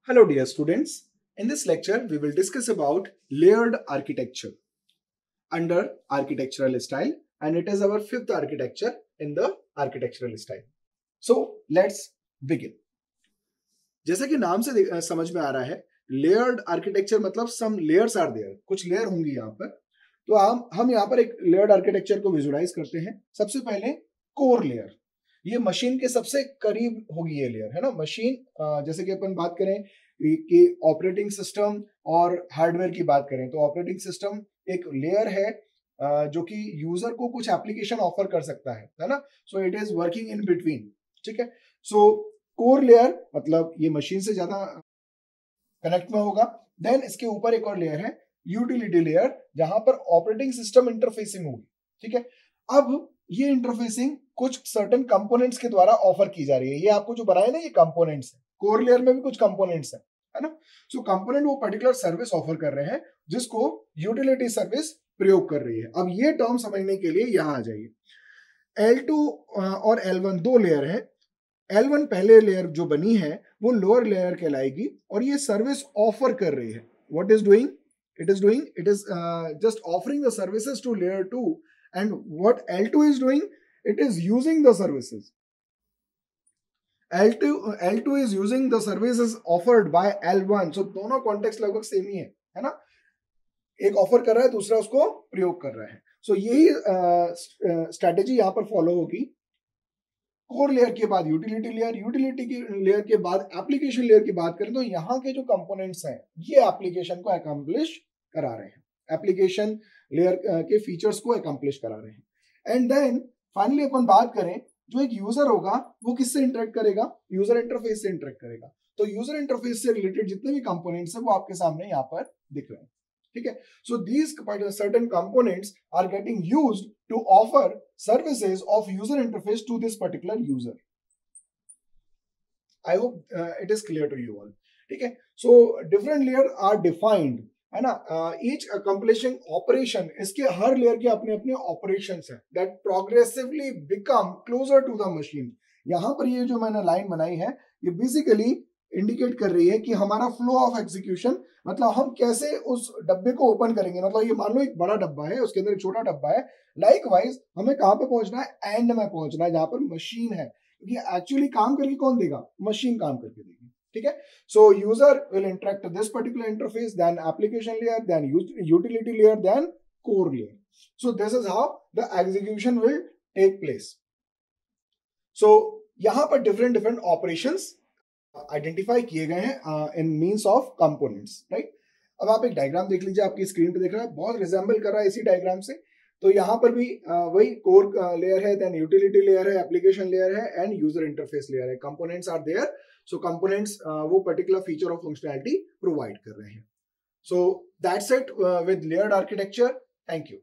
Hello dear students, in this lecture we will discuss about layered architecture under architectural style and it is our fifth architecture in the architectural style. So let's begin. जैसा कि नाम से समझ में आ रहा है layered architecture मतलब some layers are there, कुछ लेयर होंगी यहाँ पर. तो हम यहाँ पर एक layered architecture को विजुलाइज करते हैं. सबसे पहले कोर लेयर, ये मशीन के सबसे करीब होगी ये लेयर, है ना. मशीन जैसे कि अपन बात करें कि ऑपरेटिंग सिस्टम और हार्डवेयर की बात करें तो ऑपरेटिंग सिस्टम एक लेयर है जो कि यूजर को कुछ एप्लीकेशन ऑफर कर सकता है ना. So it is working in between. ठीक है. सो कोर लेयर मतलब ये मशीन से ज्यादा कनेक्ट में होगा. देन इसके ऊपर एक और लेयर है यूटिलिटी लेयर, जहां पर ऑपरेटिंग सिस्टम इंटरफेसिंग होगी. ठीक है. अब ये इंटरफेसिंग कुछ सर्टेन कंपोनेंट्स के द्वारा ऑफर की जा रही है. ये आपको जो बनाया ना, ये कंपोनेंट्स है. कोर लेयर में भी कुछ कंपोनेंट्स है ना. सो कंपोनेंट वो पर्टिकुलर सर्विस ऑफर कर रहे हैं जिसको यूटिलिटी सर्विस प्रयोग कर रही है. अब ये टर्म समझने के लिए यहां आ जाइए. L2 और L1 दो लेयर है. L1 पहले लेयर जो बनी है वो लोअर लेयर कहलाएगी और ये सर्विस ऑफर कर रही है. What is doing? It is just offering the services to layer 2, and what L2 is doing, it is using the services. L2 is using the services offered by L1. So दोनों context लगभग same ही है ना. एक offer कर रहा है, दूसरा उसको प्रयोग कर रहा है. सो यही स्ट्रेटेजी यहाँ पर फॉलो होगी. कोर लेयर के बाद यूटिलिटी लेयर, यूटिलिटी की लेयर के बाद एप्लीकेशन लेयर की बात करें तो यहाँ के जो कंपोनेंट्स हैं ये एप्लीकेशन को अकम्प्लिश करा रहे हैं, एप्लीकेशन लेयर के फीचर्स को अकम्प्लिश करा रहे हैं. एंड देन फाइनली अपन बात करें, जो एक यूजर होगा वो किससे इंटरेक्ट करेगा? यूजर इंटरफेस से इंटरेक्ट करेगा. तो यूजर इंटरफेस से रिलेटेड जितने भी कंपोनेंट्स हैं वो आपके सामने यहाँ पर दिख रहे हैं. ठीक है. So these certain components are getting used to offer services of user interface to this particular user. I hope it is clear to you all. ठीक है. So different layer are defined, है ना. Each accomplishing operation, इसके हर layer के अपने अपने operations हैं that progressively become closer to the machine. यहाँ पर ये जो मैंने लाइन बनाई है ये बेसिकली इंडिकेट कर रही है कि हमारा फ्लो ऑफ एग्जीक्यूशन, मतलब हम कैसे उस डब्बे को ओपन करेंगे. मतलब ये मान लो एक बड़ा डब्बा है, उसके अंदर एक छोटा डब्बा है. लाइकवाइज हमें कहां पे पहुंचना है? एंड में पहुंचना है जहां पर मशीन है, क्योंकि एक्चुअली काम करके कौन देगा? मशीन काम करके देगी. ठीक है. So user will interact this particular interface, then application layer, then utility layer, then core layer. So this is how the execution will take place. So यहां पर डिफरेंट ऑपरेशंस आइडेंटिफाई किए गए हैं in means of components. Right. अब आप एक diagram देख लीजिए, आपकी स्क्रीन पे दिख रहा है, बहुत रिजेंबल कर रहा है इसी डायग्राम से. तो यहाँ पर भी वही कोर लेयर है, देन यूटिलिटी लेयर है, एप्लीकेशन लेयर है एंड यूजर इंटरफेस लेयर है. Components are there. So components वो particular feature of functionality provide कर रहे हैं. So that's it with layered architecture. Thank you.